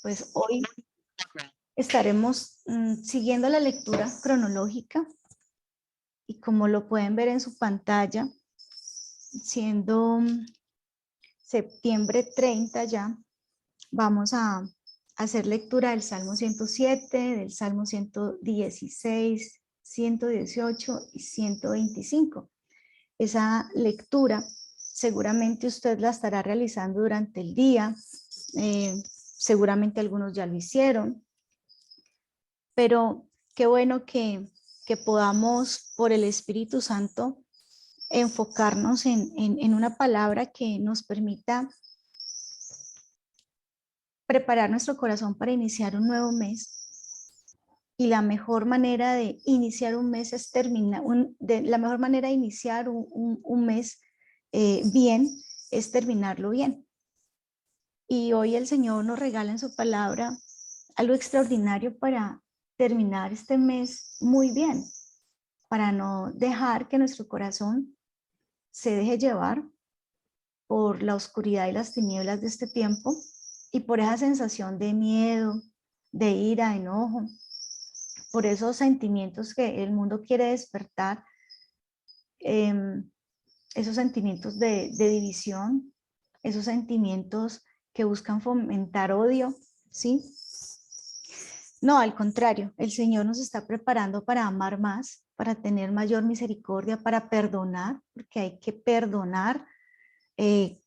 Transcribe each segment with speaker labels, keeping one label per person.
Speaker 1: Pues hoy estaremos siguiendo la lectura cronológica y como lo pueden ver en su pantalla, siendo septiembre 30 ya, vamos a hacer lectura del Salmo 107, del Salmo 116, 118 y 125. Esa lectura seguramente usted la estará realizando durante el día, seguramente algunos ya lo hicieron, pero qué bueno que podamos por el Espíritu Santo enfocarnos en una palabra que nos permita preparar nuestro corazón para iniciar un nuevo mes. Y la mejor manera de iniciar un mes es la mejor manera de iniciar un mes bien es terminarlo bien. Y hoy el Señor nos regala en su palabra algo extraordinario para terminar este mes muy bien, para no dejar que nuestro corazón se deje llevar por la oscuridad y las tinieblas de este tiempo y por esa sensación de miedo, de ira, de enojo, por esos sentimientos que el mundo quiere despertar, esos sentimientos de división, esos sentimientos que buscan fomentar odio, ¿sí? No, al contrario, el Señor nos está preparando para amar más, para tener mayor misericordia, para perdonar, porque hay que perdonar.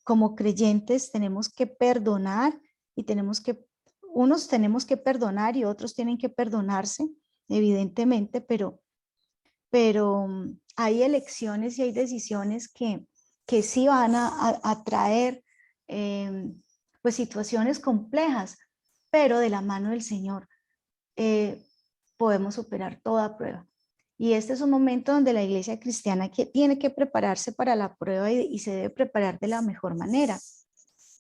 Speaker 1: Como creyentes tenemos que perdonar y unos tenemos que perdonar y otros tienen que perdonarse, evidentemente, pero hay elecciones y hay decisiones que sí van a traer pues situaciones complejas, pero de la mano del Señor podemos superar toda prueba. Y este es un momento donde la iglesia cristiana tiene que prepararse para la prueba y se debe preparar de la mejor manera.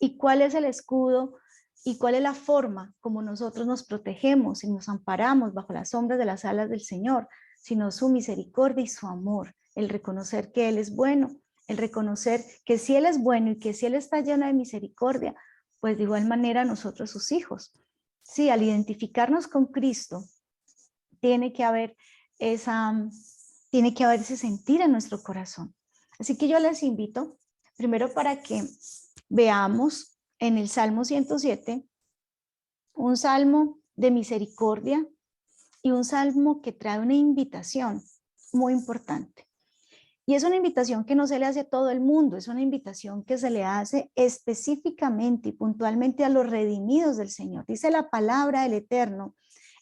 Speaker 1: ¿Y cuál es el escudo y cuál es la forma como nosotros nos protegemos y nos amparamos bajo las sombras de las alas del Señor? Sino su misericordia y su amor, el reconocer que Él es bueno, el reconocer que si Él es bueno y que si Él está lleno de misericordia, pues de igual manera nosotros sus hijos. Sí, al identificarnos con Cristo, tiene que haber ese sentir en nuestro corazón. Así que yo les invito, primero para que veamos en el Salmo 107, un salmo de misericordia y un salmo que trae una invitación muy importante. Y es una invitación que no se le hace a todo el mundo, es una invitación que se le hace específicamente y puntualmente a los redimidos del Señor. Dice la palabra del Eterno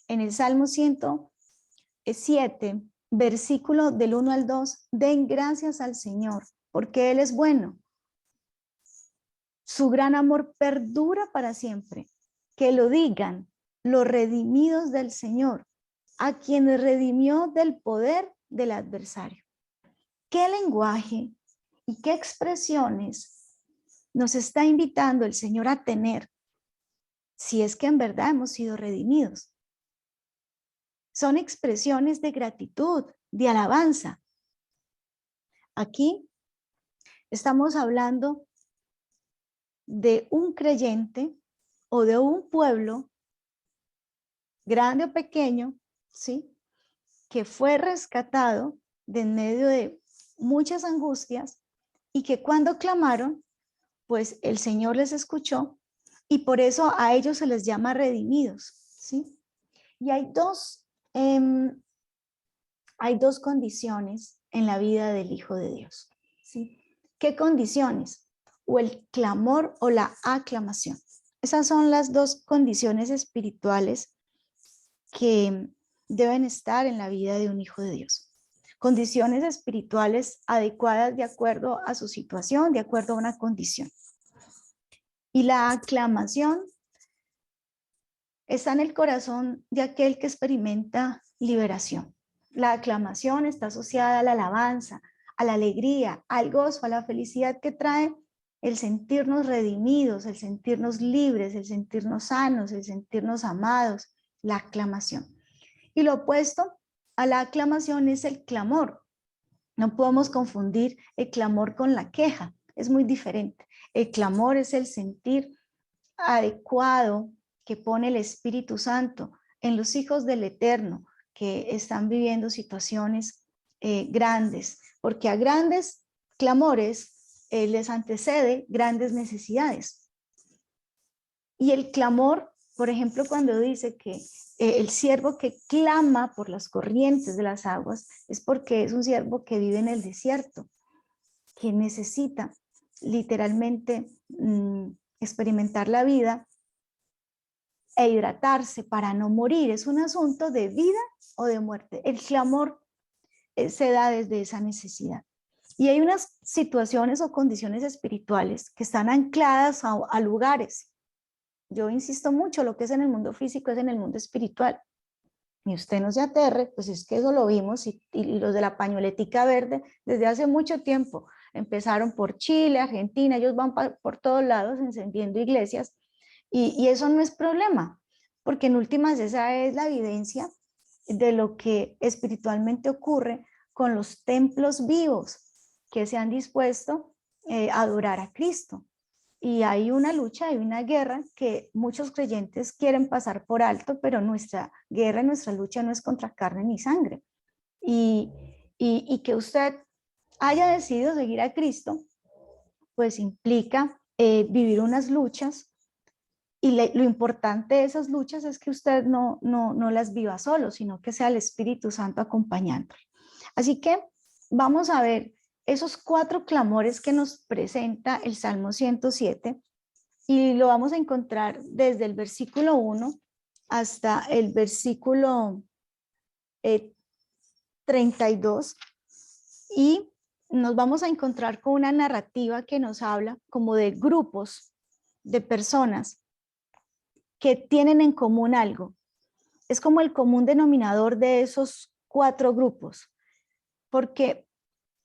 Speaker 1: en el Salmo 107, versículo del 1 al 2, den gracias al Señor, porque Él es bueno. Su gran amor perdura para siempre. Que lo digan los redimidos del Señor, a quienes redimió del poder del adversario. ¿Qué lenguaje y qué expresiones nos está invitando el Señor a tener si es que en verdad hemos sido redimidos? Son expresiones de gratitud, de alabanza. Aquí estamos hablando de un creyente o de un pueblo, grande o pequeño, ¿sí?, que fue rescatado de en medio de muchas angustias y que cuando clamaron, pues el Señor les escuchó y por eso a ellos se les llama redimidos, ¿sí? Y hay dos condiciones en la vida del Hijo de Dios, ¿sí? ¿Qué condiciones? O el clamor o la aclamación. Esas son las dos condiciones espirituales que deben estar en la vida de un hijo de Dios. Condiciones espirituales adecuadas de acuerdo a su situación, de acuerdo a una condición. Y la aclamación está en el corazón de aquel que experimenta liberación. La aclamación está asociada a la alabanza, a la alegría, al gozo, a la felicidad que trae el sentirnos redimidos, el sentirnos libres, el sentirnos sanos, el sentirnos amados, la aclamación. Y lo opuesto a la aclamación es el clamor. No podemos confundir el clamor con la queja, es muy diferente. El clamor es el sentir adecuado que pone el Espíritu Santo en los hijos del Eterno que están viviendo situaciones grandes, porque a grandes clamores les antecede grandes necesidades. Y el clamor, por ejemplo, cuando dice que el siervo que clama por las corrientes de las aguas, es porque es un siervo que vive en el desierto, que necesita literalmente experimentar la vida e hidratarse para no morir. Es un asunto de vida o de muerte. El clamor se da desde esa necesidad. Y hay unas situaciones o condiciones espirituales que están ancladas a lugares. Yo insisto mucho, lo que es en el mundo físico es en el mundo espiritual. Y usted no se aterre, pues es que eso lo vimos y los de la pañoletica verde desde hace mucho tiempo. Empezaron por Chile, Argentina, ellos van por todos lados encendiendo iglesias y eso no es problema, porque en últimas esa es la evidencia de lo que espiritualmente ocurre con los templos vivos que se han dispuesto a adorar a Cristo. Y hay una lucha, hay una guerra que muchos creyentes quieren pasar por alto, pero nuestra guerra, nuestra lucha no es contra carne ni sangre. Y que usted haya decidido seguir a Cristo, pues implica vivir unas luchas y lo importante de esas luchas es que usted no las viva solo, sino que sea el Espíritu Santo acompañándole. Así que vamos a ver esos 4 clamores que nos presenta el Salmo 107 y lo vamos a encontrar desde el versículo 1 hasta el versículo 32 y nos vamos a encontrar con una narrativa que nos habla como de grupos de personas que tienen en común algo. Es como el común denominador de esos 4 grupos, porque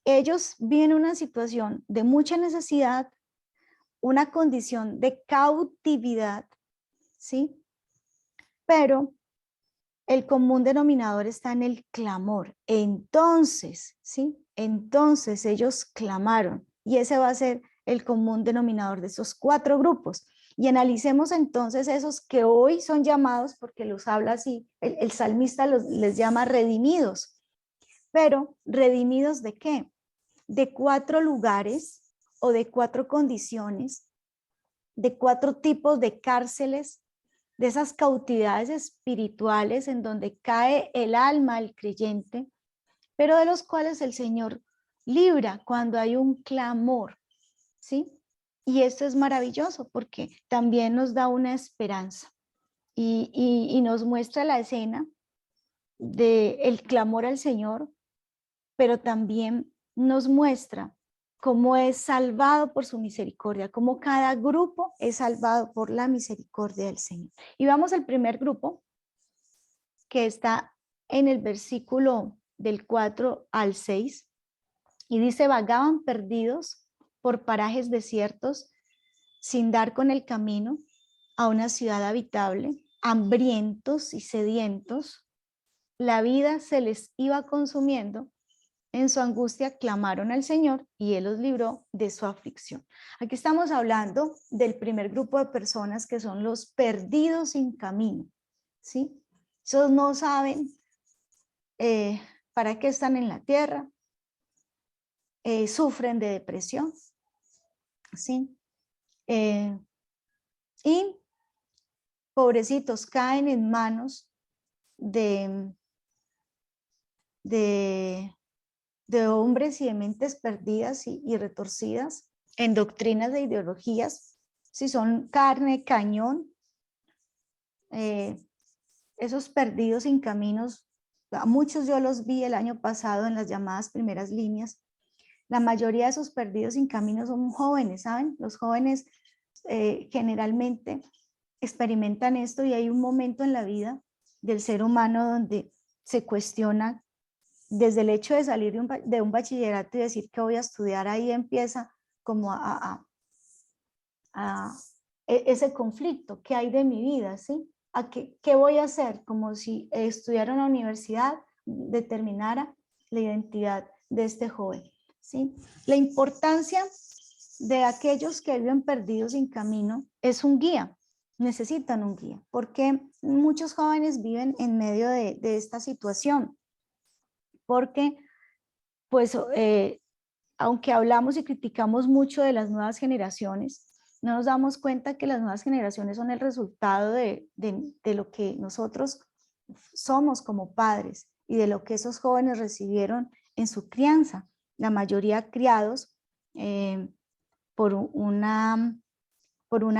Speaker 1: ellos viven una situación de mucha necesidad, una condición de cautividad, ¿sí? Pero el común denominador está en el clamor. Entonces, ¿sí? Entonces ellos clamaron y ese va a ser el común denominador de esos 4 grupos. Y analicemos entonces esos que hoy son llamados, porque los habla así, el salmista les llama redimidos. Pero, ¿redimidos de qué? De 4 lugares o de 4 condiciones, de 4 tipos de cárceles, de esas cautividades espirituales en donde cae el alma del creyente, pero de los cuales el Señor libra cuando hay un clamor, ¿sí? Y esto es maravilloso porque también nos da una esperanza y nos muestra la escena del clamor al Señor, pero también nos muestra cómo es salvado por su misericordia, cómo cada grupo es salvado por la misericordia del Señor. Y vamos al primer grupo, que está en el versículo del 4 al 6, y dice, vagaban perdidos por parajes desiertos, sin dar con el camino a una ciudad habitable, hambrientos y sedientos, la vida se les iba consumiendo. En su angustia clamaron al Señor y Él los libró de su aflicción. Aquí estamos hablando del primer grupo de personas que son los perdidos sin camino, ¿sí? Esos no saben para qué están en la tierra, sufren de depresión, ¿sí? Y pobrecitos caen en manos de hombres y de mentes perdidas y retorcidas en doctrinas de ideologías, si son carne, cañón, esos perdidos sin caminos, a muchos yo los vi el año pasado en las llamadas primeras líneas. La mayoría de esos perdidos sin caminos son jóvenes, ¿saben? Los jóvenes generalmente experimentan esto y hay un momento en la vida del ser humano donde se cuestiona desde el hecho de salir de un bachillerato y decir que voy a estudiar, ahí empieza como ese conflicto, ¿qué hay de mi vida? ¿Sí? ¿Qué voy a hacer? Como si estudiar en una universidad determinara la identidad de este joven. ¿Sí? La importancia de aquellos que viven perdidos sin camino es un guía, necesitan un guía, porque muchos jóvenes viven en medio de esta situación, porque pues aunque hablamos y criticamos mucho de las nuevas generaciones, no nos damos cuenta que las nuevas generaciones son el resultado de lo que nosotros somos como padres y de lo que esos jóvenes recibieron en su crianza, la mayoría criados por una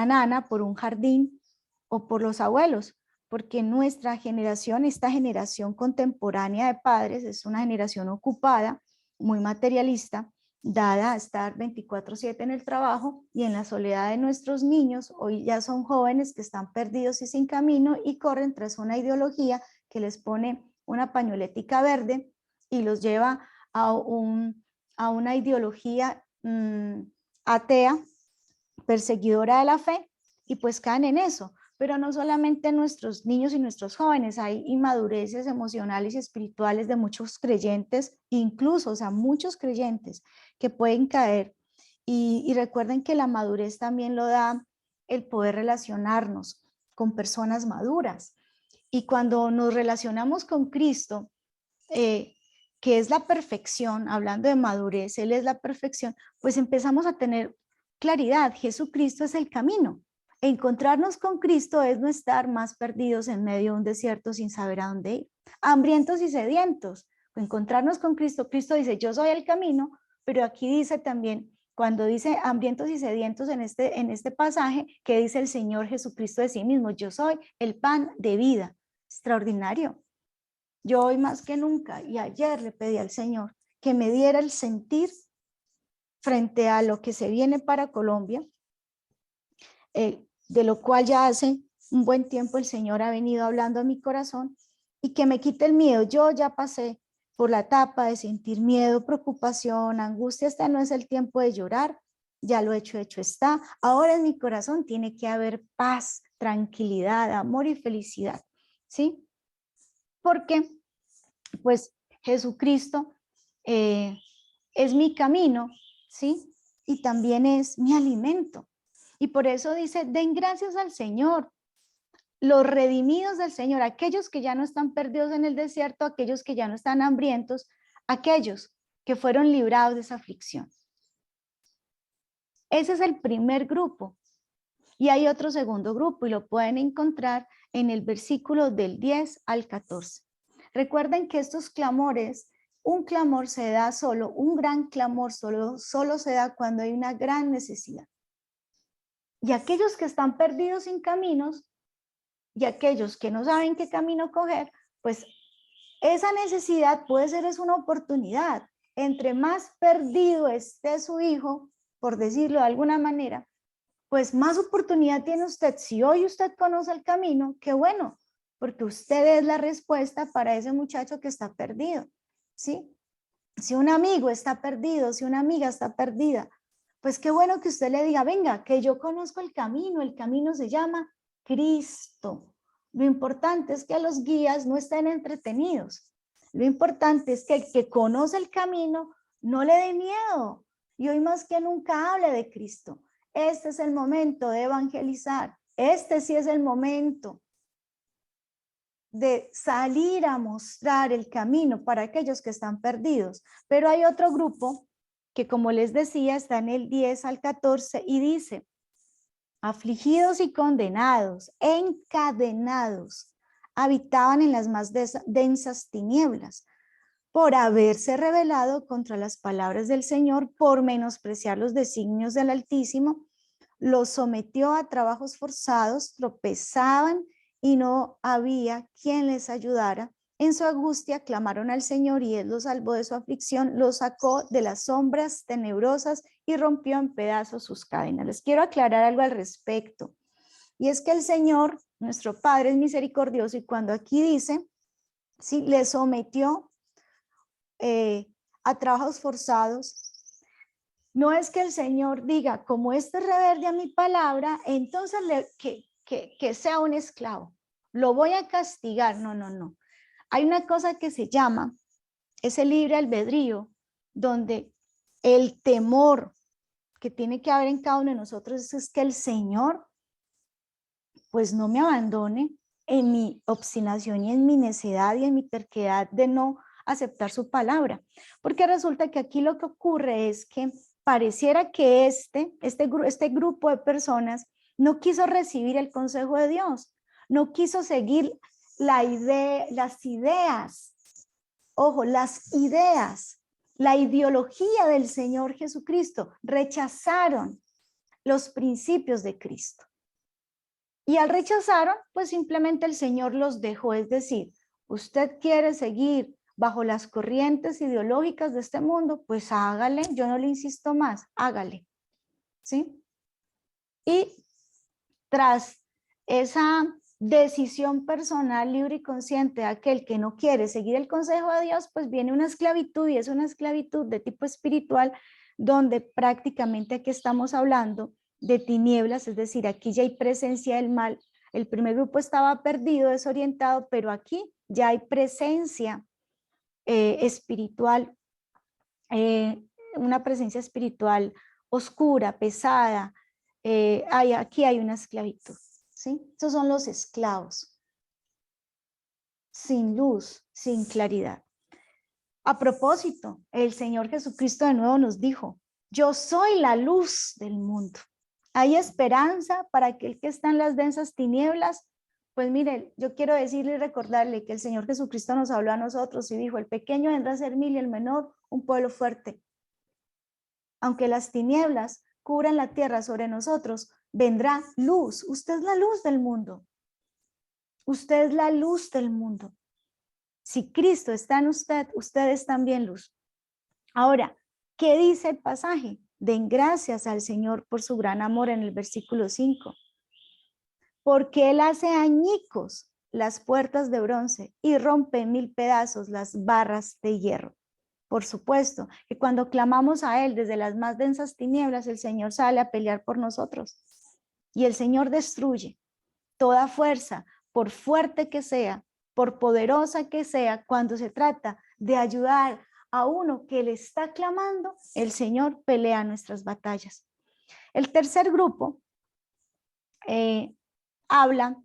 Speaker 1: nana, por un jardín o por los abuelos, porque nuestra generación, esta generación contemporánea de padres, es una generación ocupada, muy materialista, dada a estar 24/7 en el trabajo y en la soledad de nuestros niños. Hoy ya son jóvenes que están perdidos y sin camino y corren tras una ideología que les pone una pañoletica verde y los lleva a una ideología atea, perseguidora de la fe, y pues caen en eso. Pero no solamente nuestros niños y nuestros jóvenes, hay inmadureces emocionales y espirituales de muchos creyentes, incluso, o sea, muchos creyentes que pueden caer. Y recuerden que la madurez también lo da el poder relacionarnos con personas maduras. Y cuando nos relacionamos con Cristo, que es la perfección, hablando de madurez, Él es la perfección, pues empezamos a tener claridad. Jesucristo es el camino. Encontrarnos con Cristo es no estar más perdidos en medio de un desierto sin saber a dónde ir, hambrientos y sedientos. Encontrarnos con Cristo, Cristo dice, yo soy el camino, pero aquí dice también, cuando dice hambrientos y sedientos en este pasaje, que dice el Señor Jesucristo de sí mismo, yo soy el pan de vida. Extraordinario. Yo hoy más que nunca y ayer le pedí al Señor que me diera el sentir frente a lo que se viene para Colombia, de lo cual ya hace un buen tiempo el Señor ha venido hablando a mi corazón, y que me quite el miedo. Yo ya pasé por la etapa de sentir miedo, preocupación, angustia. Este no es el tiempo de llorar, ya lo hecho está. Ahora en mi corazón tiene que haber paz, tranquilidad, amor y felicidad, ¿sí? Porque pues Jesucristo es mi camino, ¿sí? Y también es mi alimento. Y por eso dice, den gracias al Señor, los redimidos del Señor, aquellos que ya no están perdidos en el desierto, aquellos que ya no están hambrientos, aquellos que fueron librados de esa aflicción. Ese es el primer grupo. Y hay otro segundo grupo y lo pueden encontrar en el versículo del 10 al 14. Recuerden que estos clamores, un clamor se da solo, un gran clamor solo se da cuando hay una gran necesidad. Y aquellos que están perdidos sin caminos y aquellos que no saben qué camino coger, pues esa necesidad puede ser una oportunidad. Entre más perdido esté su hijo, por decirlo de alguna manera, pues más oportunidad tiene usted. Si hoy usted conoce el camino, qué bueno, porque usted es la respuesta para ese muchacho que está perdido, ¿sí? Si un amigo está perdido, si una amiga está perdida, pues qué bueno que usted le diga, venga, que yo conozco el camino se llama Cristo. Lo importante es que los guías no estén entretenidos. Lo importante es que el que conoce el camino no le dé miedo. Y hoy más que nunca hable de Cristo. Este es el momento de evangelizar. Este sí es el momento de salir a mostrar el camino para aquellos que están perdidos. Pero hay otro grupo que, como les decía, está en el 10 al 14 y dice, afligidos y condenados, encadenados, habitaban en las más densas tinieblas, por haberse rebelado contra las palabras del Señor, por menospreciar los designios del Altísimo, los sometió a trabajos forzados, tropezaban y no había quien les ayudara. En su angustia clamaron al Señor y Él los salvó de su aflicción, los sacó de las sombras tenebrosas y rompió en pedazos sus cadenas. Les quiero aclarar algo al respecto. Y es que el Señor, nuestro Padre, es misericordioso, y cuando aquí dice, sí, les sometió a trabajos forzados, no es que el Señor diga, como este es rebelde a mi palabra, entonces que sea un esclavo, lo voy a castigar. No, no, no. Hay una cosa que se llama ese libre albedrío, donde el temor que tiene que haber en cada uno de nosotros es que el Señor pues no me abandone en mi obstinación y en mi necedad y en mi terquedad de no aceptar su palabra. Porque resulta que aquí lo que ocurre es que pareciera que este grupo de personas no quiso recibir el consejo de Dios, no quiso seguir las ideas, ojo, las ideas, la ideología del Señor Jesucristo, rechazaron los principios de Cristo. Y al rechazaron, pues simplemente el Señor los dejó, es decir, usted quiere seguir bajo las corrientes ideológicas de este mundo, pues hágale, yo no le insisto más, hágale, ¿sí? Y tras esa decisión personal, libre y consciente de aquel que no quiere seguir el consejo de Dios, pues viene una esclavitud, y es una esclavitud de tipo espiritual, donde prácticamente aquí estamos hablando de tinieblas, es decir, aquí ya hay presencia del mal. El primer grupo estaba perdido, desorientado, pero aquí ya hay presencia espiritual, una presencia espiritual oscura, pesada. Aquí hay una esclavitud, ¿sí? Estos son los esclavos, sin luz, sin claridad. A propósito, el Señor Jesucristo de nuevo nos dijo, yo soy la luz del mundo. Hay esperanza para aquel que está en las densas tinieblas. Pues mire, yo quiero decirle y recordarle que el Señor Jesucristo nos habló a nosotros y dijo, el pequeño vendrá a ser mil y el menor un pueblo fuerte. Aunque las tinieblas cubran la tierra sobre nosotros, vendrá luz. Usted es la luz del mundo. Usted es la luz del mundo. Si Cristo está en usted, usted es también luz. Ahora, ¿qué dice el pasaje? Den gracias al Señor por su gran amor en el versículo 5. Porque Él hace añicos las puertas de bronce y rompe en mil pedazos las barras de hierro. Por supuesto que cuando clamamos a Él desde las más densas tinieblas, el Señor sale a pelear por nosotros. Y el Señor destruye toda fuerza, por fuerte que sea, por poderosa que sea, cuando se trata de ayudar a uno que le está clamando, el Señor pelea nuestras batallas. El tercer grupo habla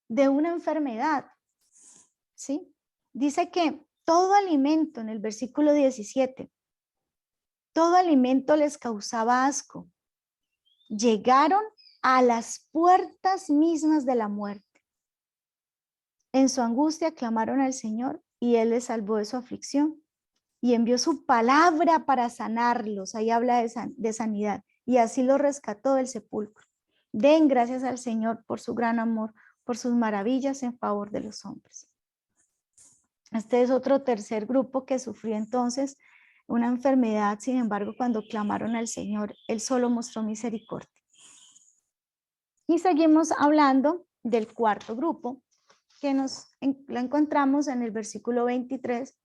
Speaker 1: de una enfermedad, ¿sí? Dice que todo alimento, en el versículo 17, todo alimento les causaba asco. Llegaron a las puertas mismas de la muerte. En su angustia clamaron al Señor y Él les salvó de su aflicción y envió su palabra para sanarlos. Ahí habla de sanidad, y así los rescató del sepulcro. Den gracias al Señor por su gran amor, por sus maravillas en favor de los hombres. Este es otro tercer grupo que sufrió entonces una enfermedad. Sin embargo, cuando clamaron al Señor, Él solo mostró misericordia. Y seguimos hablando del cuarto grupo, que lo encontramos en el versículo 23.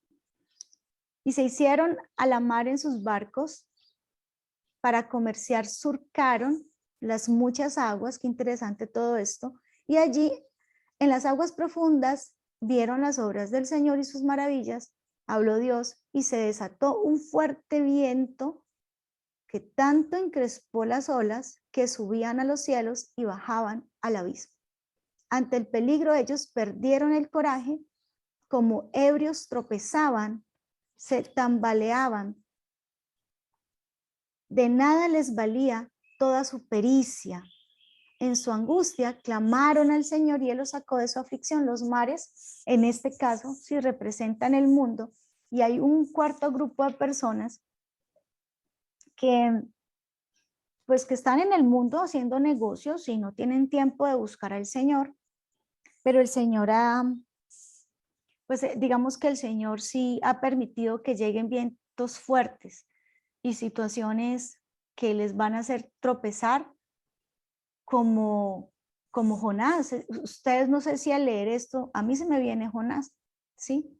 Speaker 1: Y se hicieron a la mar en sus barcos para comerciar, surcaron las muchas aguas. Qué interesante todo esto. Y allí, en las aguas profundas, vieron las obras del Señor y sus maravillas. Habló Dios y se desató un fuerte viento que tanto encrespó las olas que subían a los cielos y bajaban al abismo. Ante el peligro ellos perdieron el coraje, como ebrios tropezaban, se tambaleaban. De nada les valía toda su pericia. En su angustia clamaron al Señor y Él los sacó de su aflicción. Los mares, en este caso, sí representan el mundo, y hay un cuarto grupo de personas que pues que están en el mundo haciendo negocios y no tienen tiempo de buscar al Señor, pero el Señor pues digamos que el Señor sí ha permitido que lleguen vientos fuertes y situaciones que les van a hacer tropezar, como Jonás. Ustedes, no sé si al leer esto, a mí se me viene Jonás, ¿sí?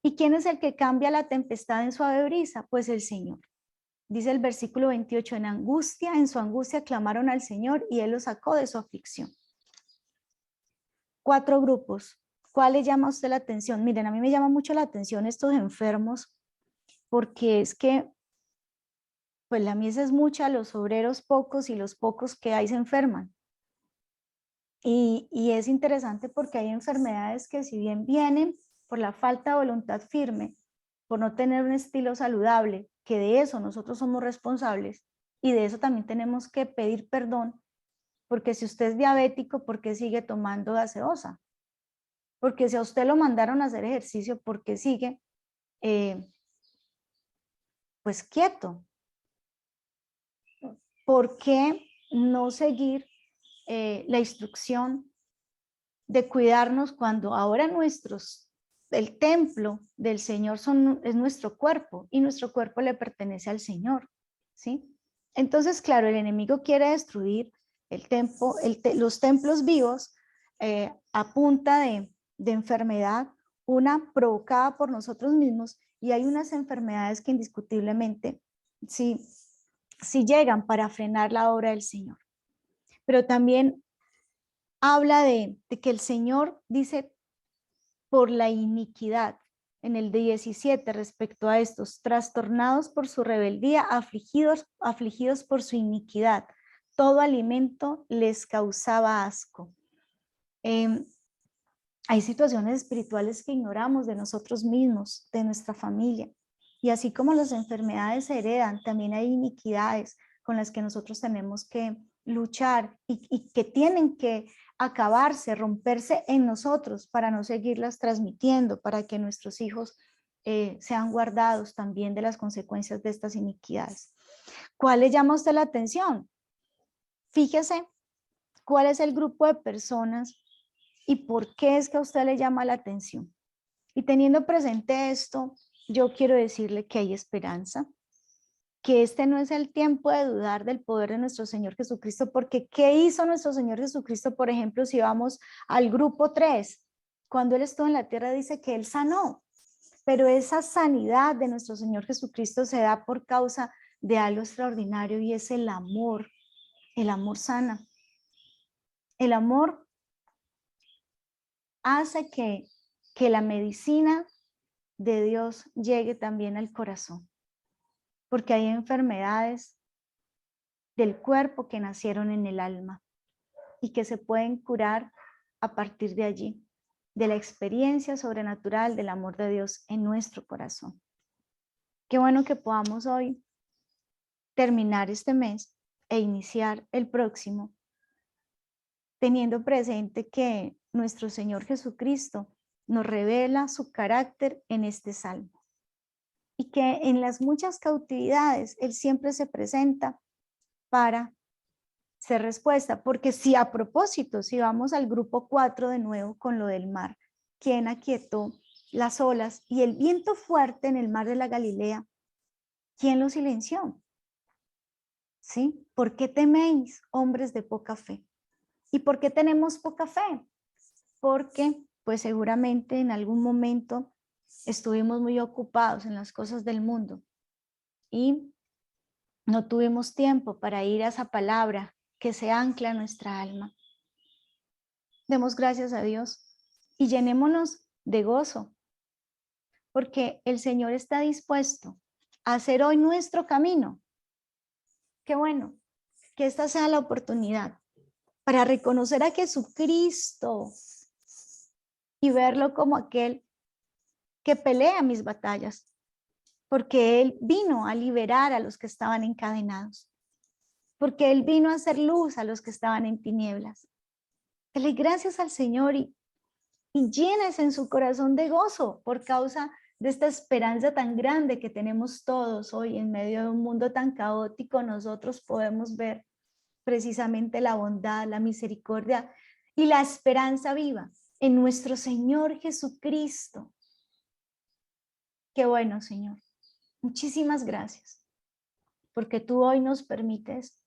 Speaker 1: ¿Y quién es el que cambia la tempestad en suave brisa? Pues el Señor. Dice el versículo 28, en su angustia clamaron al Señor y Él los sacó de su aflicción. Cuatro grupos. ¿Cuál le llama a usted la atención? Miren, a mí me llama mucho la atención estos enfermos, porque es que pues la mies es mucha, los obreros pocos, y los pocos que hay se enferman. Y es interesante porque hay enfermedades que si bien vienen por la falta de voluntad firme, por no tener un estilo saludable, que de eso nosotros somos responsables y de eso también tenemos que pedir perdón, porque si usted es diabético, ¿por qué sigue tomando gaseosa? Porque si a usted lo mandaron a hacer ejercicio, ¿por qué sigue pues quieto? ¿Por qué no seguir la instrucción de cuidarnos cuando ahora el templo del Señor es nuestro cuerpo y nuestro cuerpo le pertenece al Señor, ¿sí? Entonces, claro, el enemigo quiere destruir los templos vivos a punta de enfermedad, una provocada por nosotros mismos, y hay unas enfermedades que indiscutiblemente sí, sí llegan para frenar la obra del Señor. Pero también habla de que el Señor dice por la iniquidad, en el 17 respecto a estos, trastornados por su rebeldía, afligidos por su iniquidad, todo alimento les causaba asco. Hay situaciones espirituales que ignoramos de nosotros mismos, de nuestra familia, y así como las enfermedades se heredan, también hay iniquidades con las que nosotros tenemos que luchar y que tienen que acabarse, romperse en nosotros para no seguirlas transmitiendo, para que nuestros hijos sean guardados también de las consecuencias de estas iniquidades. ¿Cuál le llama a usted la atención? Fíjese cuál es el grupo de personas y por qué es que a usted le llama la atención. Y teniendo presente esto, yo quiero decirle que hay esperanza, que este no es el tiempo de dudar del poder de nuestro Señor Jesucristo, porque ¿qué hizo nuestro Señor Jesucristo? Por ejemplo, si vamos al grupo 3, cuando Él estuvo en la tierra dice que Él sanó, pero esa sanidad de nuestro Señor Jesucristo se da por causa de algo extraordinario y es el amor sana. El amor hace que la medicina de Dios llegue también al corazón, porque hay enfermedades del cuerpo que nacieron en el alma y que se pueden curar a partir de allí, de la experiencia sobrenatural del amor de Dios en nuestro corazón. Qué bueno que podamos hoy terminar este mes e iniciar el próximo, teniendo presente que nuestro Señor Jesucristo nos revela su carácter en este salmo y que en las muchas cautividades Él siempre se presenta para ser respuesta, porque si a propósito, si vamos al grupo 4 de nuevo con lo del mar, ¿quién aquietó las olas y el viento fuerte en el mar de la Galilea? ¿Quién lo silenció? ¿Sí? ¿Por qué teméis, hombres de poca fe? ¿Y por qué tenemos poca fe? Porque pues seguramente en algún momento estuvimos muy ocupados en las cosas del mundo y no tuvimos tiempo para ir a esa palabra que se ancla en nuestra alma. Demos gracias a Dios y llenémonos de gozo, porque el Señor está dispuesto a hacer hoy nuestro camino. Qué bueno, que esta sea la oportunidad para reconocer a Jesucristo y verlo como aquel que pelea mis batallas, porque Él vino a liberar a los que estaban encadenados, porque Él vino a hacer luz a los que estaban en tinieblas. Dele gracias al Señor y llénese en su corazón de gozo por causa de esta esperanza tan grande que tenemos todos hoy en medio de un mundo tan caótico. Nosotros podemos ver precisamente la bondad, la misericordia y la esperanza viva en nuestro Señor Jesucristo. Qué bueno, Señor. Muchísimas gracias, porque tú hoy nos permites